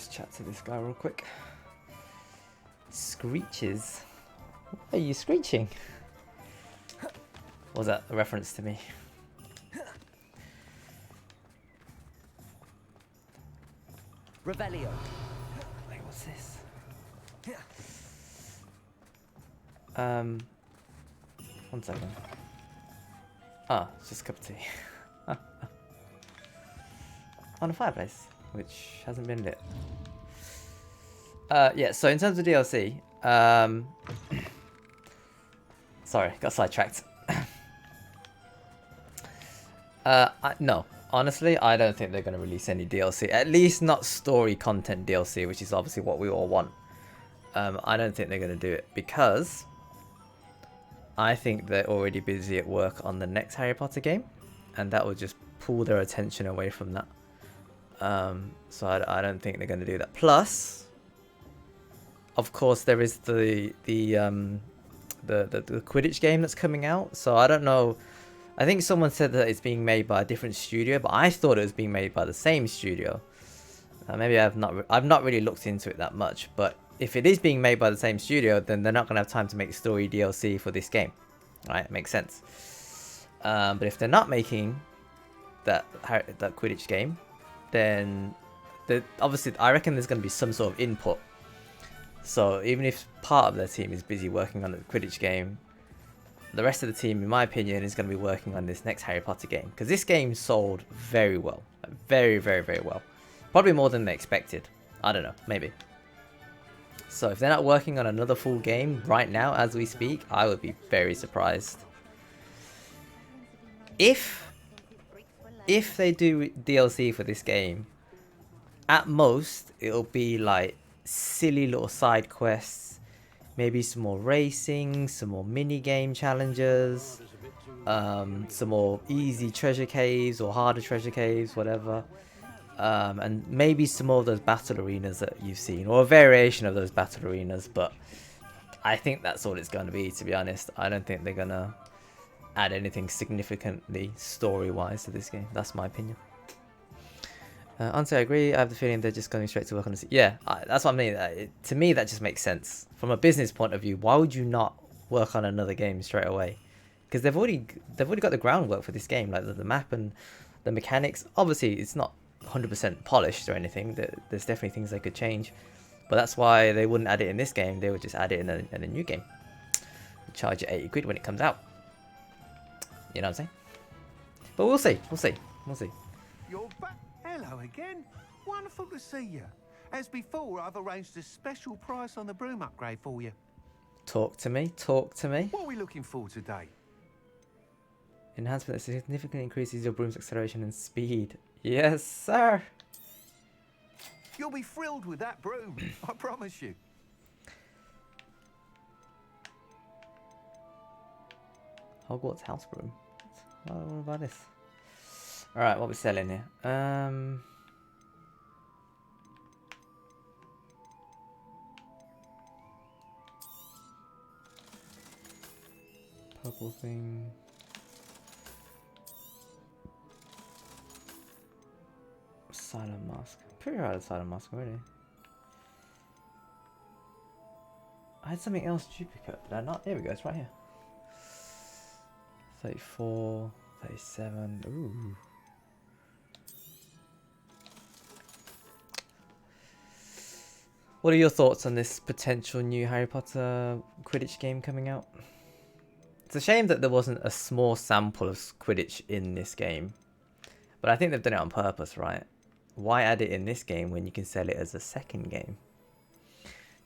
Let's chat to this guy real quick. Screeches? What are you screeching? Was that a reference to me? Revelio. Wait, what's this? One second. Ah, it's just a cup of tea. On a fireplace, which hasn't been lit. Yeah, so in terms of DLC, sorry, got sidetracked. No, honestly, I don't think they're going to release any DLC. At least not story content DLC, which is obviously what we all want. I don't think they're going to do it because I think they're already busy at work on the next Harry Potter game, and that would just pull their attention away from that. So I don't think they're going to do that. Plus, of course, there is the Quidditch game that's coming out. So I don't know. I think someone said that it's being made by a different studio, but I thought it was being made by the same studio. Maybe I've not really looked into it that much, but if it is being made by the same studio, then they're not going to have time to make story DLC for this game. Right? It makes sense. But if they're not making that Quidditch game, then obviously I reckon there's going to be some sort of input. So even if part of their team is busy working on the Quidditch game, the rest of the team, in my opinion, is going to be working on this next Harry Potter game. Because this game sold very well. Very, very, very well. Probably more than they expected. I don't know. Maybe. So if they're not working on another full game right now as we speak, I would be very surprised. If they do DLC for this game, at most, it'll be like silly little side quests. Maybe some more racing, some more mini game challenges, some more easy treasure caves or harder treasure caves, whatever. And maybe some more of those battle arenas that you've seen, or a variation of those battle arenas. But I think that's all it's going to be, to be honest. I don't think they're going to add anything significantly story-wise to this game. That's my opinion. Honestly, I agree. I have the feeling they're just going straight to work on this. Yeah, that's what I mean. To me, that just makes sense. From a business point of view, why would you not work on another game straight away? Because they've already got the groundwork for this game, like the map and the mechanics. Obviously, it's not 100% polished or anything. There's definitely things they could change. But that's why they wouldn't add it in this game. They would just add it in a new game. Charge you 80 quid when it comes out. You know what I'm saying? But we'll see. We'll see. We'll see. You're back. Hello again. Wonderful to see you. As before, I've arranged a special price on the broom upgrade for you. Talk to me. Talk to me. What are we looking for today? Enhancement that significantly increases your broom's acceleration and speed. Yes, sir. You'll be thrilled with that broom. I promise you. Hogwarts house broom. What about this? Alright, what are we selling here? Purple thing. Silent mask. Pretty hard at silent mask already. I had something else duplicate, did I not? Here we go, it's right here. 34, 37. Ooh. What are your thoughts on this potential new Harry Potter Quidditch game coming out? It's a shame that there wasn't a small sample of Quidditch in this game. But I think they've done it on purpose, right? Why add it in this game when you can sell it as a second game?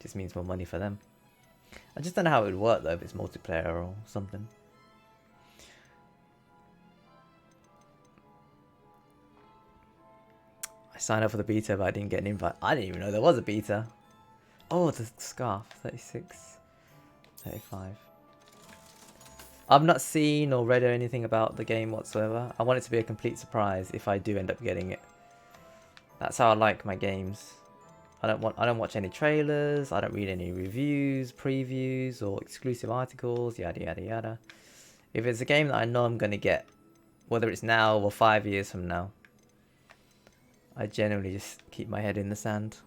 Just means more money for them. I just don't know how it would work though if it's multiplayer or something. I signed up for the beta, but I didn't get an invite. I didn't even know there was a beta. Oh, the scarf. 36. 35. I've not seen or read anything about the game whatsoever. I want it to be a complete surprise if I do end up getting it. That's how I like my games. I don't watch any trailers. I don't read any reviews, previews, or exclusive articles. Yada yada yada. If it's a game that I know I'm gonna get, whether it's now or 5 years from now, I generally just keep my head in the sand.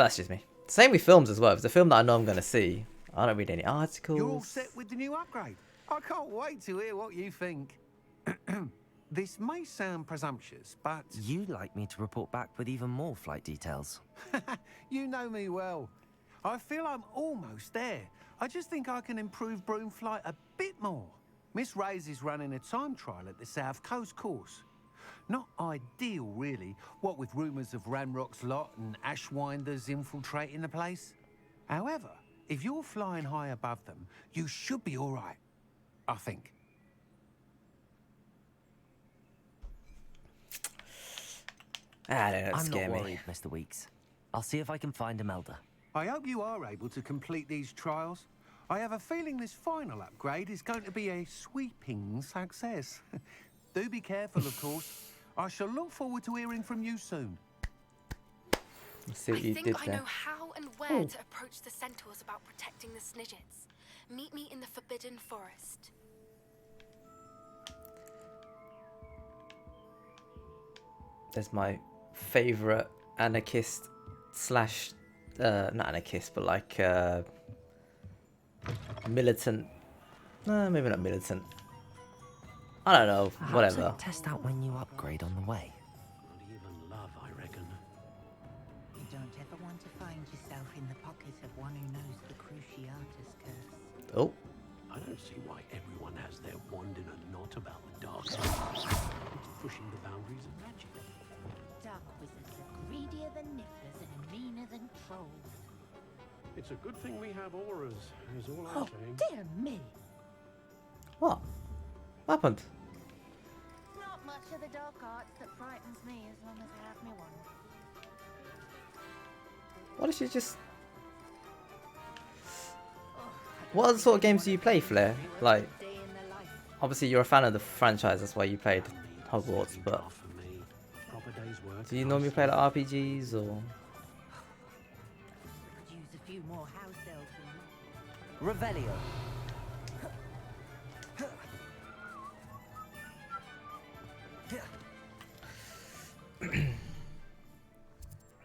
that's just me. Same with films as well. If it's a film that I know I'm going to see, I don't read any articles. You're all set with the new upgrade. I can't wait to hear what you think. This may sound presumptuous, but... You'd like me to report back with even more flight details. You know me well. I feel I'm almost there. I just think I can improve broom flight a bit more. Miss Ray's is running a time trial at the South Coast course. Not ideal, really, what with rumours of Ranrock's lot and Ashwinders infiltrating the place. However, if you're flying high above them, you should be all right, I think. I don't know, I'm scare not me. worried, Mr. Weeks. I'll see if I can find Imelda. I hope you are able to complete these trials. I have a feeling this final upgrade is going to be a sweeping success. Do be careful, of course. I shall look forward to hearing from you soon. Let's see what you did I think I there. know how and where to approach the centaurs about protecting the Snidgets. Meet me in the Forbidden Forest. There's my favourite anarchist slash, not anarchist, but like militant. No, maybe not militant. I don't know, Perhaps whatever. I can test out my new upgrade on the way. Not even love, I reckon. You don't ever want to find yourself in the pocket of one who knows the Cruciatus curse. Oh, I don't see why everyone has their wand in a knot about the dark side. It's pushing the boundaries of magic. Dark wizards are greedier than nifflers and meaner than trolls. It's a good thing we have auras, is all I'm Oh, saying. dear me. what? What happened? Not much of the dark arts that frightens me as long as I have me wand. What did she just... What other sort of games do you play, Flair? Like, Day in the life. obviously you're a fan of the franchise, that's why you played Hogwarts, but Enough for me. Proper day's work. do you normally play like RPGs or... Could use a few more house elves in Revelio.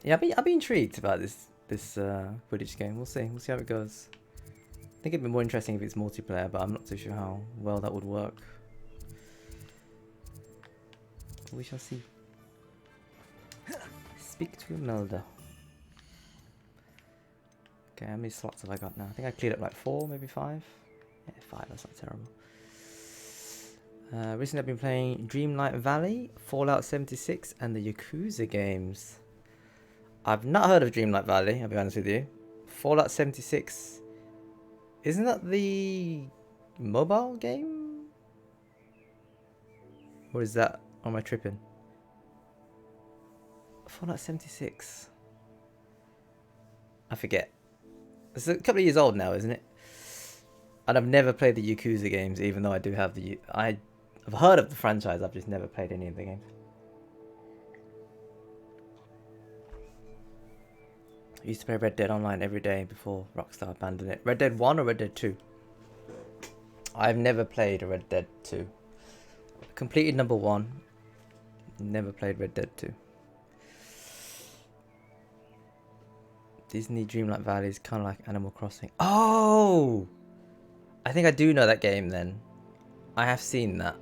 Yeah, I'd be intrigued about this Quidditch game. We'll see how it goes. I think it'd be more interesting if it's multiplayer, but I'm not too sure how well that would work. We shall see. Speak to Imelda. Okay, how many slots have I got now? I think I cleared up like 4, maybe 5. Yeah, 5, that's not terrible. Recently I've been playing Dreamlight Valley, Fallout 76, and the Yakuza games. I've not heard of Dreamlight Valley, I'll be honest with you. Fallout 76, isn't that the mobile game? Or is that, or am I tripping? Fallout 76. I forget. It's a couple of years old now, isn't it? And I've never played the Yakuza games, even though I do have the... I've heard of the franchise, I've just never played any of the games. I used to play Red Dead Online every day before Rockstar abandoned it. Red Dead 1 or Red Dead 2? I've never played Red Dead 2. Completed number 1. Never played Red Dead 2. Disney Dreamlight Valley is kind of like Animal Crossing. Oh! I think I do know that game then. I have seen that.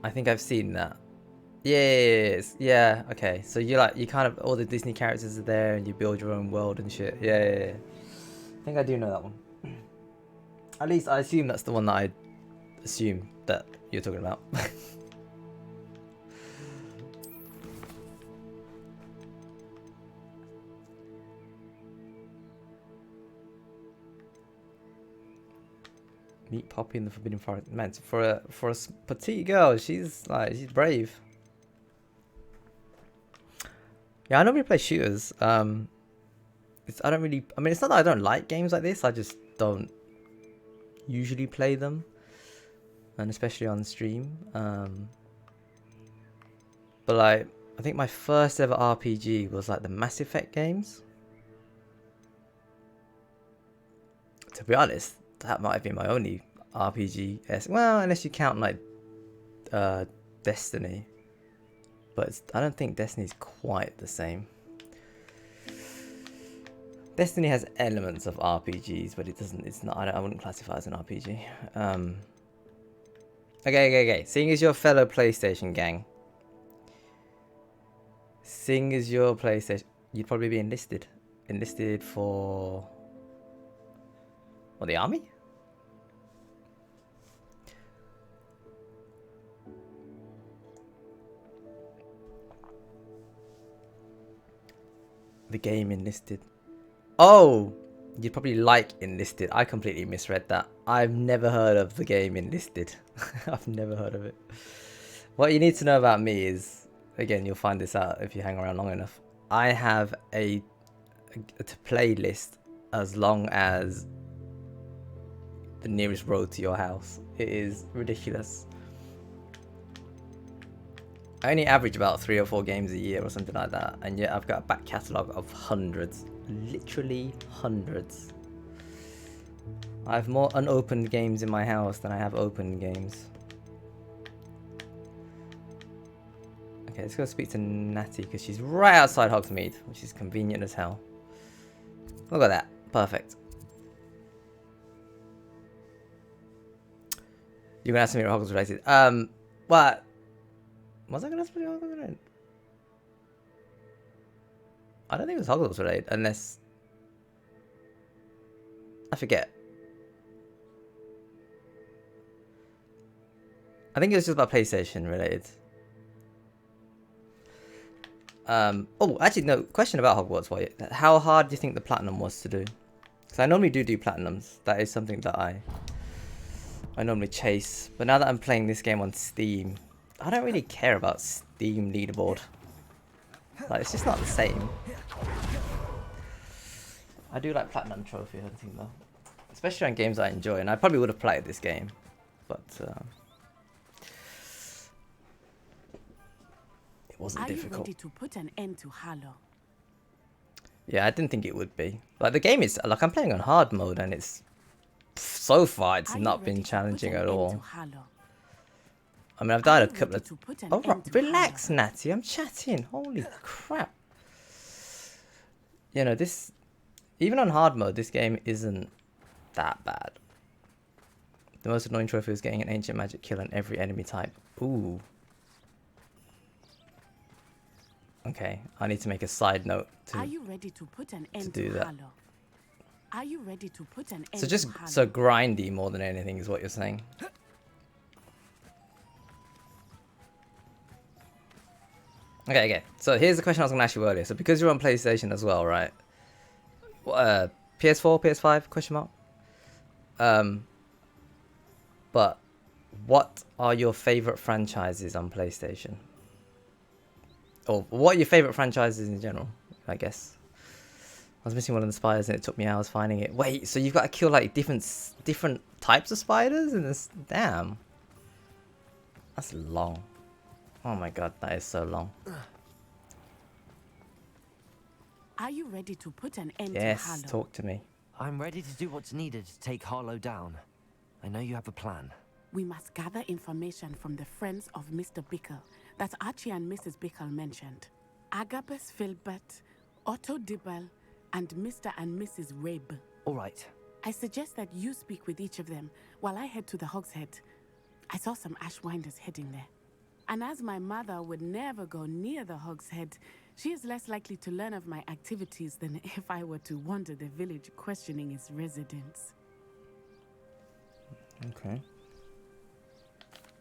I think I've seen that. Yes, yeah, okay. So you kind of, all the Disney characters are there and you build your own world and shit. Yeah. I think I do know that one. At least I assume that's the one that I assume that you're talking about. Meet Poppy in the Forbidden Forest. Man, for a petite girl, she's brave. Yeah, I normally play shooters. I don't really. I mean, it's not that I don't like games like this. I just don't usually play them, and especially on stream. But like, I think my first ever RPG was like the Mass Effect games. To be honest, that might have been my only RPG. Well, unless you count like Destiny. But I don't think Destiny's quite the same. Destiny has elements of RPGs, but it doesn't. It's not. I wouldn't classify it as an RPG. Okay. Seeing as your fellow PlayStation gang, seeing as your PlayStation, you'd probably be enlisted. Enlisted for the army? The game Enlisted. Oh, you'd probably like Enlisted. I completely misread that. I've never heard of the game Enlisted. I've never heard of it. What you need to know about me is, again, you'll find this out if you hang around long enough. I have a playlist as long as the nearest road to your house. It is ridiculous. I only average about 3 or 4 games a year or something like that, and yet I've got a back catalogue of hundreds, literally hundreds. I have more unopened games in my house than I have open games. Okay, let's go speak to Natty because she's right outside Hogsmeade, which is convenient as hell. Look at that, perfect. You're gonna ask me what Hogwarts related. What? Was I gonna ask me what Hogwarts related? I don't think it was Hogwarts related, unless I forget. I think it was just about PlayStation related. Oh, actually, no. Question about Hogwarts. How hard do you think the platinum was to do? Because I normally do platinums. That is something that I normally chase. But now that I'm playing this game on Steam, I don't really care about Steam leaderboard. Like, it's just not the same. I do like platinum trophy hunting though, especially on games I enjoy, and I probably would have played this game, but it wasn't difficult. Are you ready to put an end to Harlow? Yeah, I didn't think it would be. Like, the game is, like, I'm playing on hard mode, and it's, so far, it's not been challenging at all. I mean, I've died a couple of... Oh, right. Relax, Natty. I'm chatting. Holy crap. You know, this... Even on hard mode, this game isn't that bad. The most annoying trophy is getting an ancient magic kill on every enemy type. Ooh. Okay, I need to make a side note to, Are you ready to put an end do that. Harlow? Are you ready to put an end So just to so grindy more than anything is what you're saying. Okay. So here's the question I was going to ask you earlier. So because you're on PlayStation as well, right? PS4, PS5? Question mark. But what are your favorite franchises on PlayStation? Or what are your favorite franchises in general? I guess. I was missing one of the spiders and it took me hours finding it. Wait, so you've got to kill like different types of spiders in this? Damn. That's long. Oh my god, that is so long. Are you ready to put an end to Yes, Harlow? talk to me. I'm ready to do what's needed to take Harlow down. I know you have a plan. We must gather information from the friends of Mr. Bickle that Archie and Mrs. Bickle mentioned. Agabus Filbert, Otto Dibble, and Mr. and Mrs. Rabe. All right. I suggest that you speak with each of them while I head to the Hogshead. I saw some Ashwinders heading there. And as my mother would never go near the Hogshead, she is less likely to learn of my activities than if I were to wander the village questioning its residents. Okay.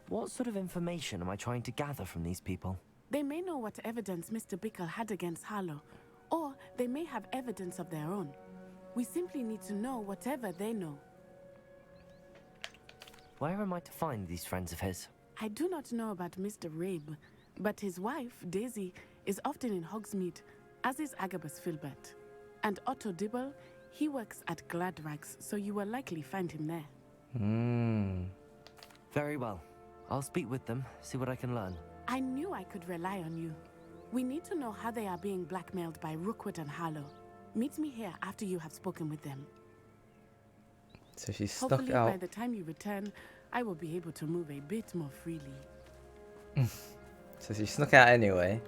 What sort of information am I trying to gather from these people? They may know what evidence Mr. Bickle had against Harlow, or they may have evidence of their own. We simply need to know whatever they know. Where am I to find these friends of his? I do not know about Mr. Rabe, but his wife, Daisy, is often in Hogsmeade, as is Agabus Filbert. And Otto Dibble, he works at Gladrags, so you will likely find him there. Very well. I'll speak with them, see what I can learn. I knew I could rely on you. We need to know how they are being blackmailed by Rookwood and Harlow. Meet me here after you have spoken with them. So she's stuck Hopefully out. by the time you return, I will be able to move a bit more freely. So she snuck out anyway,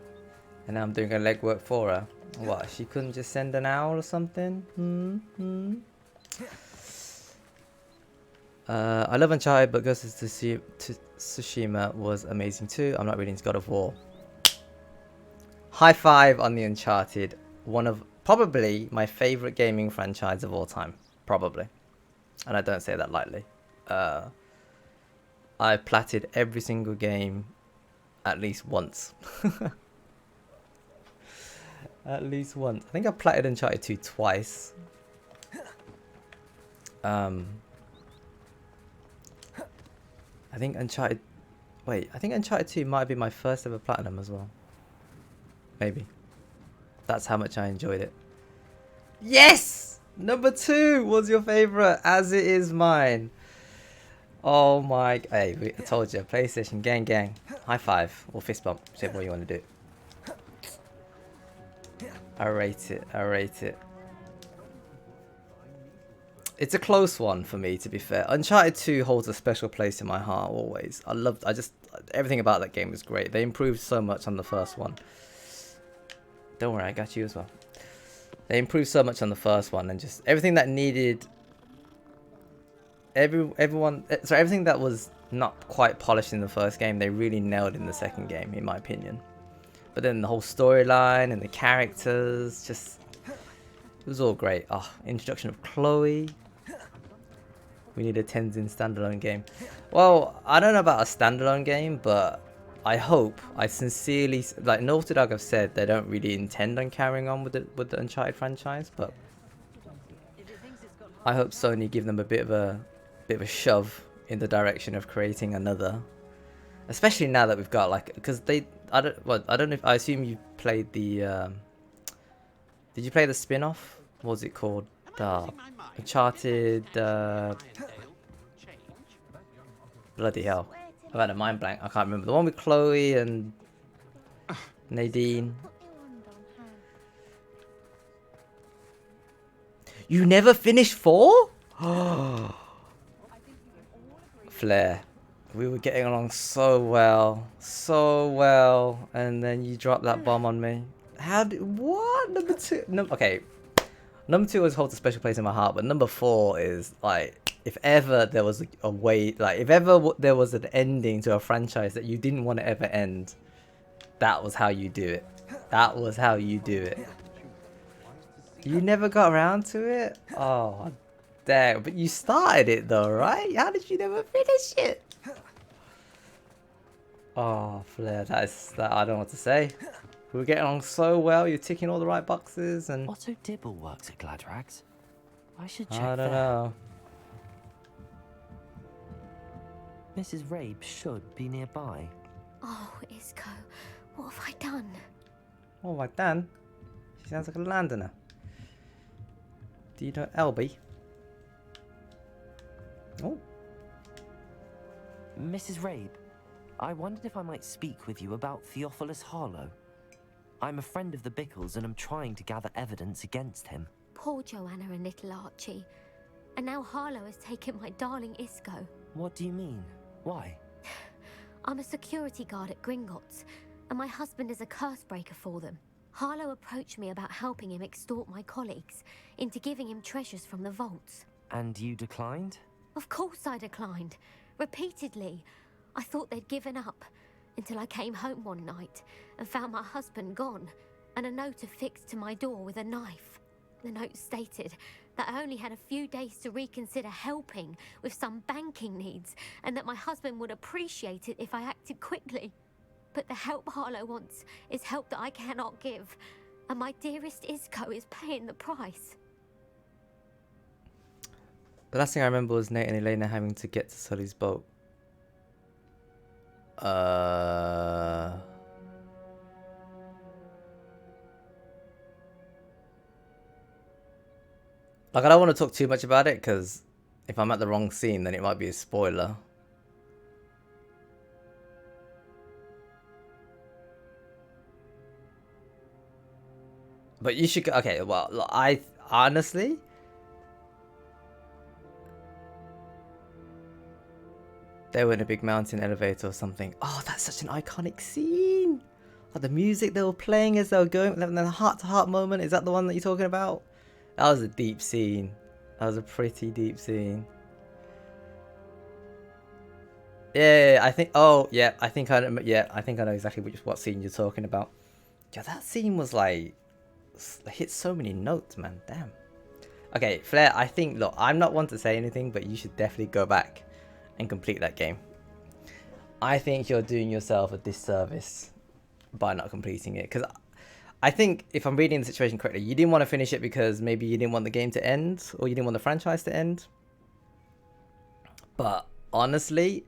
and now I'm doing her legwork for her. What, she couldn't just send an owl or something? I love Uncharted, but Ghost of Tsushima was amazing too. I'm not really into God of War. High five on the Uncharted. One of probably my favorite gaming franchise of all time. Probably. And I don't say that lightly. I platted every single game at least once. At least once. I think I platted Uncharted 2 twice. I think Uncharted... Wait, I think Uncharted 2 might be my first ever platinum as well. Maybe. That's how much I enjoyed it. Yes! Number 2 was your favourite, as it is mine. Oh my... Hey, I told you. PlayStation, gang, gang. High five. Or fist bump. Whichever way you want to do it. I rate it. I rate it. It's a close one for me, to be fair. Uncharted 2 holds a special place in my heart always. Everything about that game was great. They improved so much on the first one. Don't worry, I got you as well. They improved so much on the first one, and just everything that needed everything that was not quite polished in the first game, they really nailed in the second game, in my opinion. But then the whole storyline and the characters, just it was all great. Oh, introduction of Chloe. We need a Tenzin standalone game. Well, I don't know about a standalone game, but I sincerely, like Naughty Dog have said, they don't really intend on carrying on with the Uncharted franchise, but I hope Sony give them a bit of a shove in the direction of creating another. Especially now that we've got because I don't know if I assume you played the did you play the spin-off? What was it called? Uncharted bloody hell. I've had a mind blank. I can't remember. The one with Chloe and Nadine. You never finished 4? Flair. We were getting along so well. So well. And then you dropped that bomb on me. What? Number 2? Okay. Number 2 always holds a special place in my heart. But number 4 is like... If ever there was a way... Like, if ever there was an ending to a franchise that you didn't want to ever end, that was how you do it. That was how you do it. You never got around to it? Oh, dang. But you started it though, right? How did you never finish it? Oh, Flair, that I don't know what to say. We were getting along so well, you're ticking all the right boxes and... Otto Dibble works at Gladrags. I should check I don't there. know. Mrs. Rabe should be nearby. Oh, Isco, what have I done? Oh, my Dan. She sounds like a Londoner. Do you know Elby? Oh. Mrs. Rabe, I wondered if I might speak with you about Theophilus Harlow. I'm a friend of the Bickles and I'm trying to gather evidence against him. Poor Joanna and little Archie. And now Harlow has taken my darling Isco. What do you mean? Why? I'm a security guard at Gringotts, and my husband is a curse breaker for them. Harlow approached me about helping him extort my colleagues into giving him treasures from the vaults. And you declined? Of course I declined. Repeatedly. I thought they'd given up, until I came home one night and found my husband gone, and a note affixed to my door with a knife. The note stated that I only had a few days to reconsider helping with some banking needs, and that my husband would appreciate it if I acted quickly. But the help Harlow wants is help that I cannot give, and my dearest Isco is paying the price. The last thing I remember was Nate and Elena having to get to Sully's boat. Like, I don't want to talk too much about it, because if I'm at the wrong scene, then it might be a spoiler. But you should... Okay, well, I honestly... They were in a big mountain elevator or something. Oh, that's such an iconic scene. Like the music they were playing as they were going, the heart-to-heart moment, is that the one that you're talking about? That was a deep scene. That was a pretty deep scene. Yeah, I think. Oh, yeah. I think I know. Yeah, I think I know exactly what scene you're talking about. Yeah, that scene was like hit so many notes, man. Damn. Okay, Flair. I think. Look, I'm not one to say anything, but you should definitely go back and complete that game. I think you're doing yourself a disservice by not completing it, because I think if I'm reading the situation correctly, you didn't want to finish it because maybe you didn't want the game to end, or you didn't want the franchise to end. But honestly,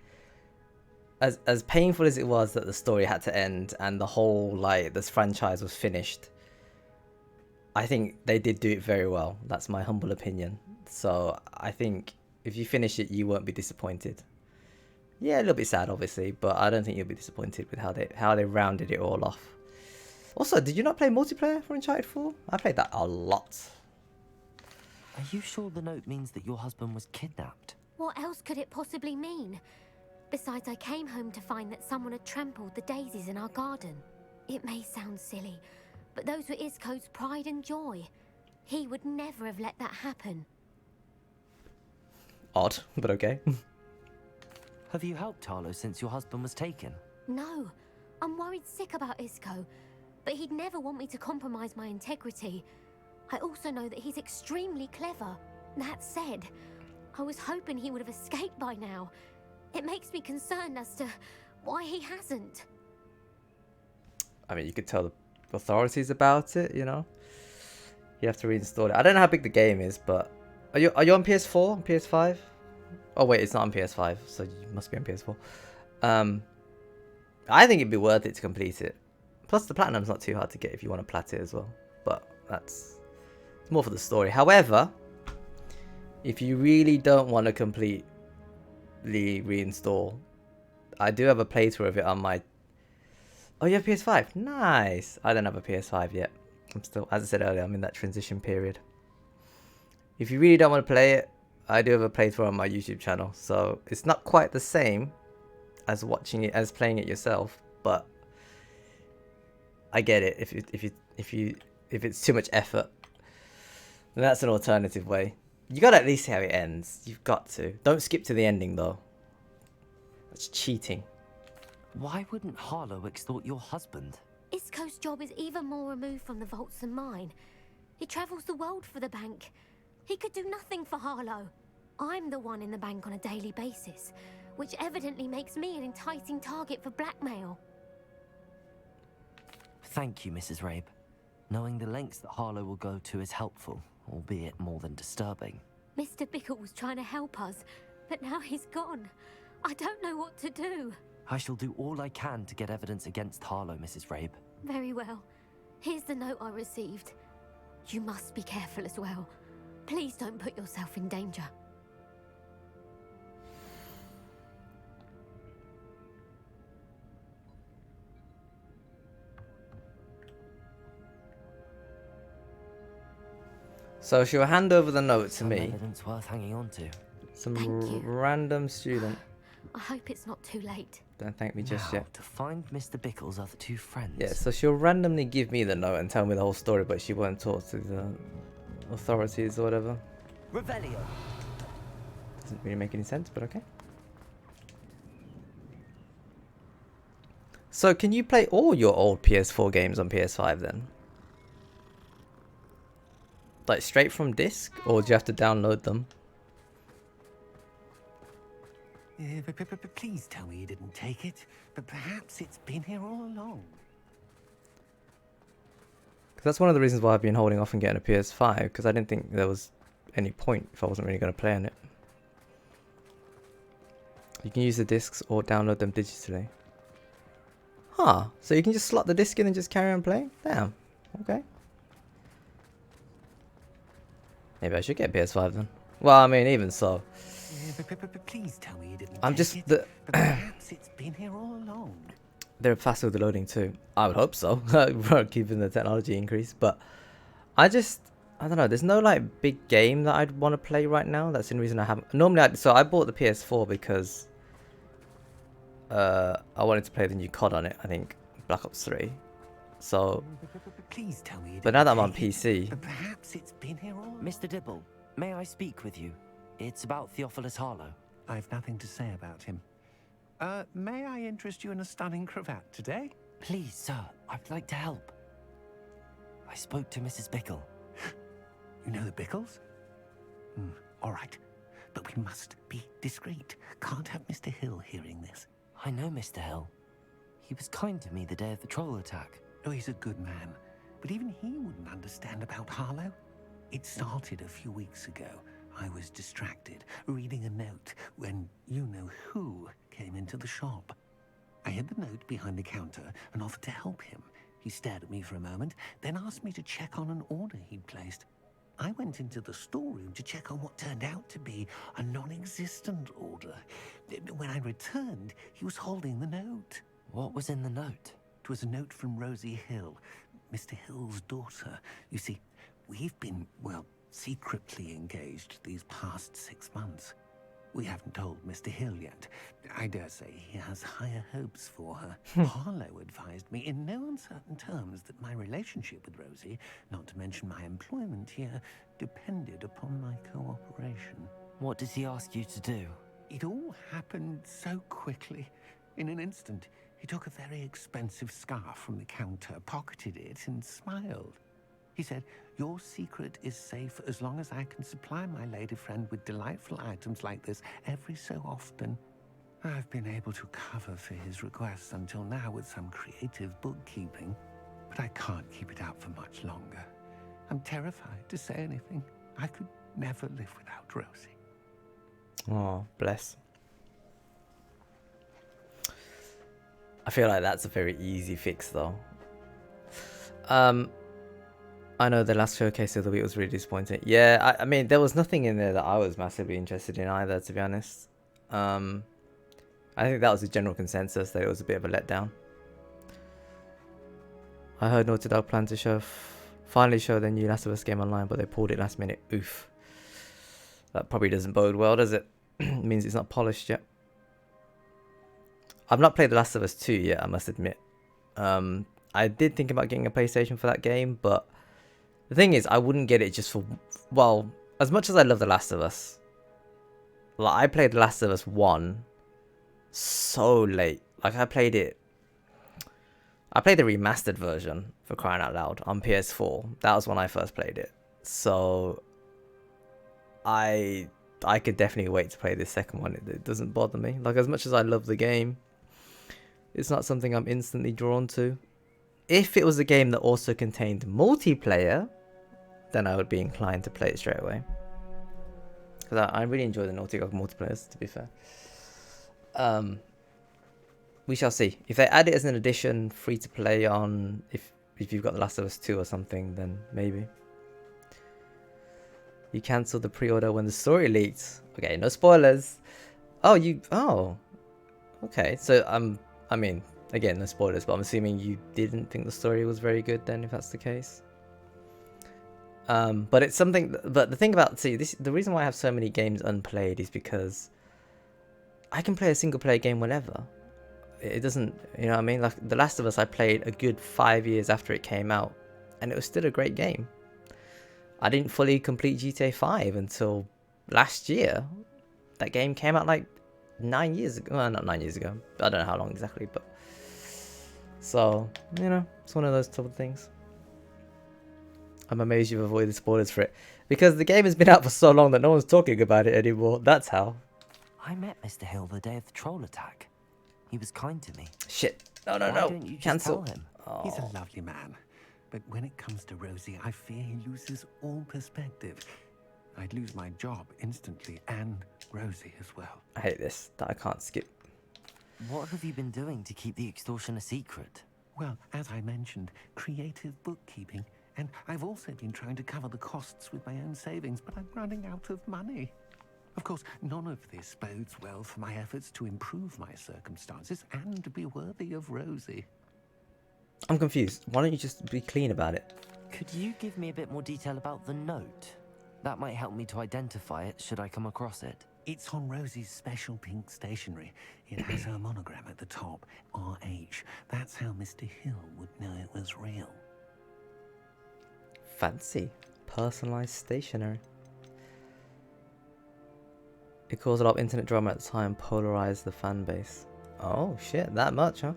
as painful as it was that the story had to end and the whole like this franchise was finished, I think they did do it very well. That's my humble opinion. So I think if you finish it, you won't be disappointed. Yeah, a little bit sad, obviously, but I don't think you'll be disappointed with how they rounded it all off. Also, did you not play multiplayer for Uncharted 4? I played that a lot. Are you sure the note means that your husband was kidnapped? What else could it possibly mean? Besides, I came home to find that someone had trampled the daisies in our garden. It may sound silly, but those were Isco's pride and joy. He would never have let that happen. Odd, but okay. Have you helped Harlow since your husband was taken? No, I'm worried sick about Isco, but he'd never want me to compromise my integrity. I also know that he's extremely clever. That said, I was hoping he would have escaped by now. It makes me concerned as to why he hasn't. I mean, you could tell the authorities about it, you know? You have to reinstall it. I don't know how big the game is, but... Are you on PS4? On PS5? Oh, wait, it's not on PS5, so you must be on PS4. I think it'd be worth it to complete it. Plus, the Platinum's not too hard to get if you want to plat it as well. But it's more for the story. However, if you really don't want to completely reinstall, I do have a playthrough of it on my... Oh, you have PS5? Nice! I don't have a PS5 yet. I'm still, as I said earlier, I'm in that transition period. If you really don't want to play it, I do have a playthrough on my YouTube channel. So it's not quite the same as watching it, as playing it yourself, but I get it. If it's too much effort, then that's an alternative way. You gotta at least see how it ends. You've got to. Don't skip to the ending though. That's cheating. Why wouldn't Harlow extort your husband? Isco's job is even more removed from the vaults than mine. He travels the world for the bank. He could do nothing for Harlow. I'm the one in the bank on a daily basis, which evidently makes me an enticing target for blackmail. Thank you, Mrs. Rabe. Knowing the lengths that Harlow will go to is helpful, albeit more than disturbing. Mr. Bickle was trying to help us, but now he's gone. I don't know what to do. I shall do all I can to get evidence against Harlow, Mrs. Rabe. Very well. Here's the note I received. You must be careful as well. Please don't put yourself in danger. So she'll hand over the note to Some me. evidence worth hanging on to. Some Thank you. random student. I hope it's not too late. Don't thank me just Now, yet. to find Mr. Bickle's other two friends. Yeah, so she'll randomly give me the note and tell me the whole story, but she won't talk to the authorities or whatever. Revelio. Doesn't really make any sense, but okay. So can you play all your old PS4 games on PS5 then? Like straight from disc, or do you have to download them? But please tell me you didn't take it. But perhaps it's been here all along. Because that's one of the reasons why I've been holding off on getting a PS5, because I didn't think there was any point if I wasn't really going to play on it. You can use the discs or download them digitally. Huh, so you can just slot the disc in and just carry on playing? Damn, okay. Maybe I should get PS5 then. Well, I mean, even so. But please tell me you didn't I'm take just it. the... But perhaps it's been here all along. They're faster with the loading too. I would hope so, keeping the technology increase. But I don't know. There's no like big game that I'd want to play right now. That's the reason I haven't. Normally, so I bought the PS4 because I wanted to play the new COD on it. I think Black Ops 3. So, Please tell me. but now that I'm on PC, Perhaps it's been here all. Mr. Dibble, may I speak with you? It's about Theophilus Harlow. I've nothing to say about him. May I interest you in a stunning cravat today? Please, sir, I'd like to help. I spoke to Mrs. Bickle. You know the Bickles? All right. But we must be discreet. Can't have Mr. Hill hearing this. I know Mr. Hill. He was kind to me the day of the troll attack. Oh, he's a good man. But even he wouldn't understand about Harlow. It started a few weeks ago. I was distracted, reading a note, when you-know-who came into the shop. I hid the note behind the counter and offered to help him. He stared at me for a moment, then asked me to check on an order he'd placed. I went into the storeroom to check on what turned out to be a non-existent order. When I returned, he was holding the note. What was in the note? It was a note from Rosie Hill, Mr. Hill's daughter. You see, we've been, well, secretly engaged these past 6 months. We haven't told Mr. Hill yet. I dare say he has higher hopes for her. Harlow advised me in no uncertain terms that my relationship with Rosie, not to mention my employment here, depended upon my cooperation. What does he ask you to do? It all happened so quickly. In an instant, he took a very expensive scarf from the counter, pocketed it, and smiled. He said, "Your secret is safe as long as I can supply my lady friend with delightful items like this every so often." I've been able to cover for his requests until now with some creative bookkeeping, but I can't keep it out for much longer. I'm terrified to say anything. I could never live without Rosie. oh, bless. I feel like that's a very easy fix, though. I know the last showcase of the week was really disappointing. Yeah, I mean, there was nothing in there that I was massively interested in either, to be honest. I think that was the general consensus, that it was a bit of a letdown. I heard Naughty Dog planned to finally show their new Last of Us game online, but they pulled it last minute. Oof. That probably doesn't bode well, does it? It means it's not polished yet. I've not played The Last of Us 2 yet, I must admit. I did think about getting a PlayStation for that game, but the thing is, I wouldn't get it just for... Well, as much as I love The Last of Us, like, I played The Last of Us 1 so late. Like, I played the remastered version, for crying out loud, on PS4. That was when I first played it. So, I could definitely wait to play this second one. It doesn't bother me. Like, as much as I love the game, it's not something I'm instantly drawn to. If it was a game that also contained multiplayer, then I would be inclined to play it straight away. Because I really enjoy the Naughty Dog multiplayers, to be fair. We shall see. If they add it as an addition, free to play on, if you've got The Last of Us 2 or something, then maybe. You cancelled the pre-order when the story leaked. Okay, no spoilers. Oh. Okay, so I mean, again, no spoilers, but I'm assuming you didn't think the story was very good then, if that's the case. But it's something, but the thing about, the reason why I have so many games unplayed is because I can play a single player game whenever. It doesn't, you know what I mean? Like, The Last of Us, I played a good 5 years after it came out, and it was still a great game. I didn't fully complete GTA 5 until last year. That game came out like 9 years ago. Well, not 9 years ago. I don't know how long exactly, but... So, you know, it's one of those type of things. I'm amazed you've avoided spoilers for it. Because the game has been out for so long that no one's talking about it anymore. That's how. I met Mr. Hill the day of the troll attack. He was kind to me. Shit. No. Why don't you just Cancel. tell him? Oh. He's a lovely man. But when it comes to Rosie, I fear he loses all perspective. I'd lose my job instantly, and Rosie as well. I hate this, that I can't skip. What have you been doing to keep the extortion a secret? Well, as I mentioned, creative bookkeeping. And I've also been trying to cover the costs with my own savings, but I'm running out of money. Of course, none of this bodes well for my efforts to improve my circumstances and to be worthy of Rosie. I'm confused. Why don't you just be clean about it? Could you give me a bit more detail about the note? That might help me to identify it should I come across it. It's on Rosie's special pink stationery. It has her monogram at the top, RH. That's how Mr. Hill would know it was real. Fancy. Personalized stationery. It caused a lot of internet drama at the time, polarized the fan base. Oh shit, that much, huh?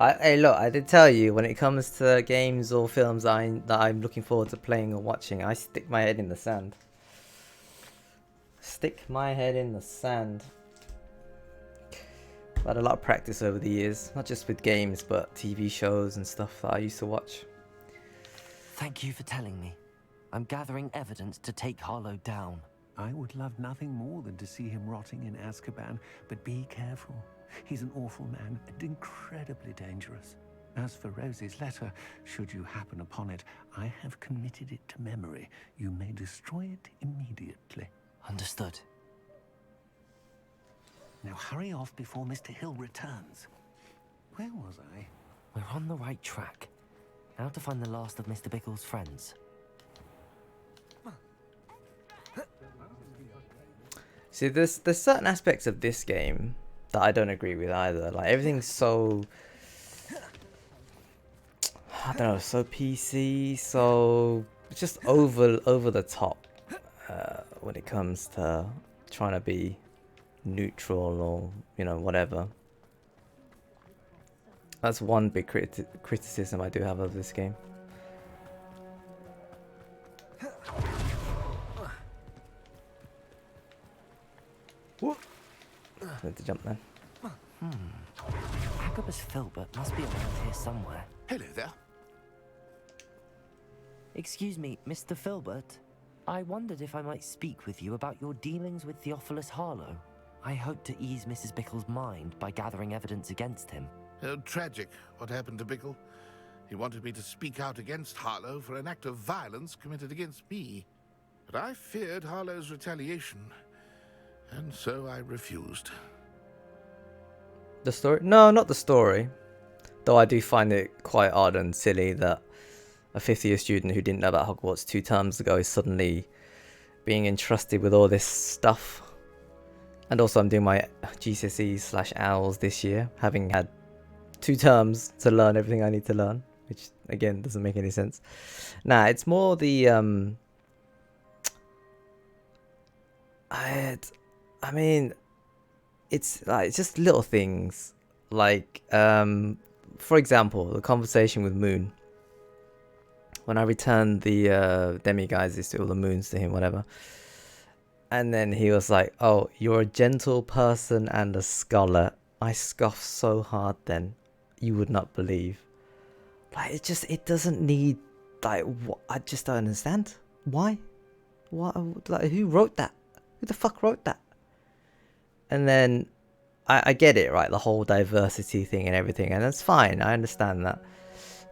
Hey, look, I did tell you when it comes to games or films that I'm looking forward to playing or watching, I stick my head in the sand. Stick my head in the sand. I've had a lot of practice over the years, not just with games, but TV shows and stuff that I used to watch. Thank you for telling me. I'm gathering evidence to take Harlow down. I would love nothing more than to see him rotting in Azkaban, but be careful. He's an awful man and incredibly dangerous. As for Rosie's letter, should you happen upon it, I have committed it to memory. You may destroy it immediately. Understood. Now hurry off before Mr. Hill returns. Where was I? We're on the right track. Now to find the last of Mr. Bickle's friends. See, there's certain aspects of this game that I don't agree with either. Like, everything's so, I don't know, so PC, so just over the top when it comes to trying to be neutral or, you know, whatever. That's one big criticism I do have of this game. Need to jump then. Agabus Filbert must be around here somewhere. Hello there. Excuse me, Mr. Filbert. I wondered if I might speak with you about your dealings with Theophilus Harlow. I hope to ease Mrs. Bickle's mind by gathering evidence against him. Tragic what happened to Bickle. He wanted me to speak out against Harlow for an act of violence committed against me. But I feared Harlow's retaliation, and so I refused. The story? No, not the story. Though I do find it quite odd and silly that a fifth-year student who didn't know about Hogwarts 2 terms ago is suddenly being entrusted with all this stuff. And also I'm doing my GCSE/ALS this year, having had 2 terms to learn everything I need to learn, which again doesn't make any sense. Nah, it's more the I mean, it's like, it's just little things like for example, the conversation with Moon when I returned the demiguises to all the moons to him, whatever. And then he was like, "Oh, you're a gentle person and a scholar." I scoffed so hard then, you would not believe. Like, it doesn't need, like, what? I just don't understand. Why? What? Like, who wrote that? Who the fuck wrote that? And then I get it, right? The whole diversity thing and everything, and that's fine. I understand that.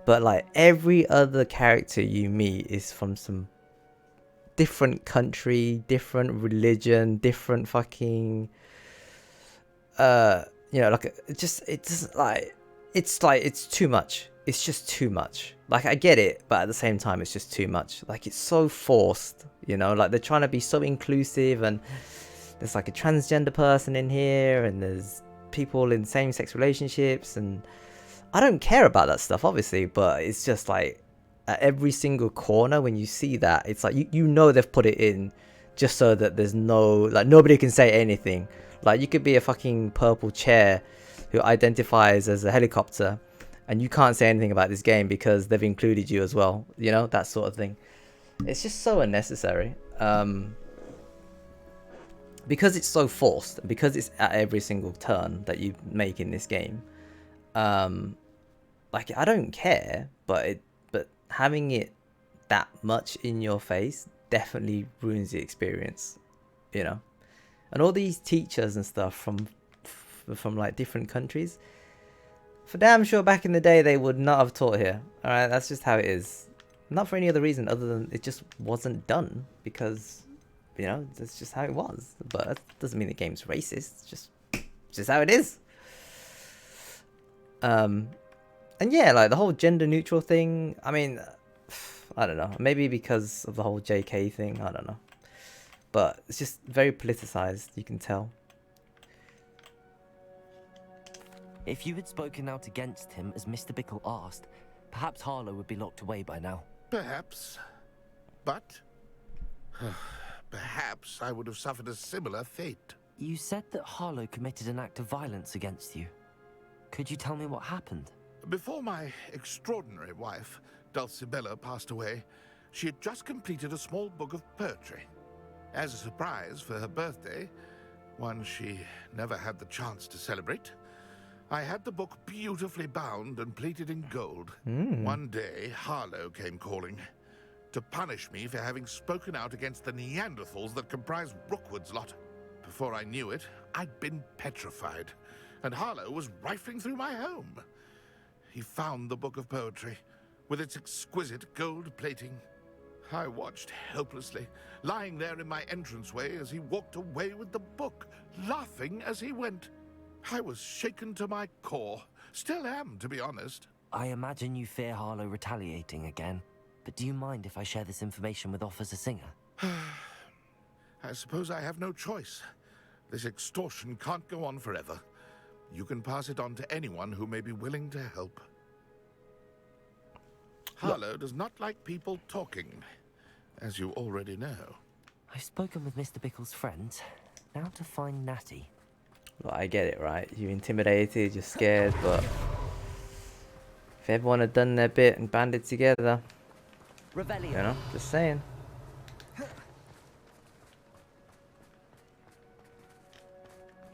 But like, every other character you meet is from some different country, different religion, different fucking you know, like, it doesn't, like, it's too much. It's just too much. Like, I get it, but at the same time it's just too much. Like, it's so forced, you know, like they're trying to be so inclusive, and there's like a transgender person in here, and there's people in same-sex relationships, and I don't care about that stuff, obviously, but it's just like at every single corner when you see that, it's like you know they've put it in just so that there's no, like, nobody can say anything. Like, you could be a fucking purple chair who identifies as a helicopter, and you can't say anything about this game because they've included you as well, you know, that sort of thing. It's just so unnecessary. Because it's so forced, because it's at every single turn that you make in this game. Like, I don't care, but having it that much in your face definitely ruins the experience, you know. And all these teachers and stuff from like different countries, for damn sure back in the day they would not have taught here. All right, that's just how it is. Not for any other reason other than it just wasn't done, because, you know, that's just how it was. But that doesn't mean the game's racist. It's just how it is. And yeah, like the whole gender neutral thing, I mean, I don't know. Maybe because of the whole JK thing, I don't know. but it's just very politicized, you can tell. If you had spoken out against him as Mr. Bickle asked, perhaps Harlow would be locked away by now. Perhaps. But perhaps I would have suffered a similar fate. You said that Harlow committed an act of violence against you. Could you tell me what happened? Before my extraordinary wife, Dulcibella, passed away, she had just completed a small book of poetry. As a surprise for her birthday, one she never had the chance to celebrate, I had the book beautifully bound and plated in gold. One day, Harlow came calling to punish me for having spoken out against the Neanderthals that comprise Rookwood's lot. Before I knew it, I'd been petrified, and Harlow was rifling through my home. He found the book of poetry, with its exquisite gold plating. I watched helplessly, lying there in my entranceway as he walked away with the book, laughing as he went. I was shaken to my core. Still am, to be honest. I imagine you fear Harlow retaliating again, but do you mind if I share this information with Officer Singer? I suppose I have no choice. This extortion can't go on forever. You can pass it on to anyone who may be willing to help. Harlow does not like people talking, as you already know. I've spoken with Mr. Bickle's friends. Now to find Natty. Well, I get it, right? You're intimidated, you're scared, but if everyone had done their bit and banded together, you know, just saying.